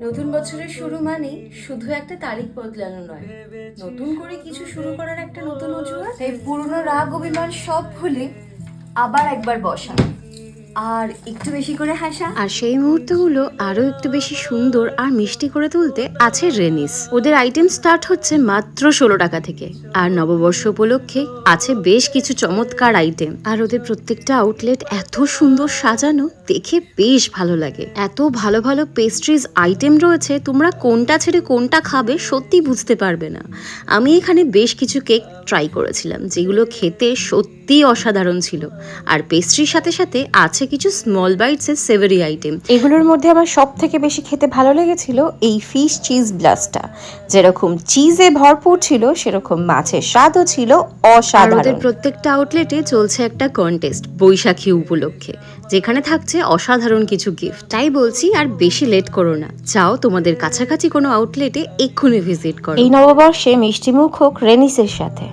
নতুন বছরের শুরু মানেই শুধু একটা তারিখ বদলানো নয়, নতুন করে কিছু শুরু করার একটা নতুন অজুহাত। এই পুরনো রাগ অভিমান সব ভুলে আবার একবার বসা আর একটু বেশি করে হাসা। আর সেই মুহূর্তগুলো আরো একটু বেশি সুন্দর আর মিষ্টি করে তুলতে আছে রেনিস। ওদের আইটেম স্টার্ট হচ্ছে মাত্র 16 টাকা থেকে। আর নববর্ষ উপলক্ষে আছে বেশ কিছু চমৎকার আইটেম। আর ওদের প্রত্যেকটা আউটলেট এত সুন্দর সাজানো, দেখে বেশ ভালো লাগে। এত ভালো ভালো পেস্ট্রিজ আইটেম রয়েছে, তোমরা কোনটা ছেড়ে কোনটা খাবে সত্যি বুঝতে পারবে না। আমি এখানে বেশ কিছু কেক ট্রাই করেছিলাম, যেগুলো খেতে সত্যি অসাধারণ ছিল। আর পেস্ট্রির সাথে সাথে আছে কিছু স্মল বাইটসের সেভারি আইটেম। এগুলোর মধ্যে আমার সব থেকে বেশি খেতে ভালো লেগেছিল এই ফিশ চিজ ব্লাস্টটা। যেরকম চিজে ভরপুর ছিল, সেরকম মাছের স্বাদও ছিল আর অসাধারণ। ওদের প্রত্যেকটা আউটলেটে চলছে একটা কন্টেস্ট বৈশাখী উপলক্ষে, যেখানে থাকছে অসাধারণ কিছু গিফট। তাই বলছি, আর বেশি লেট করো না, যাও তোমাদের কাছাকাছি কোনো আউটলেটে এক্ষুনি ভিজিট করো। এই নববর্ষে মিষ্টি মুখ হোক রেনিসের সাথে।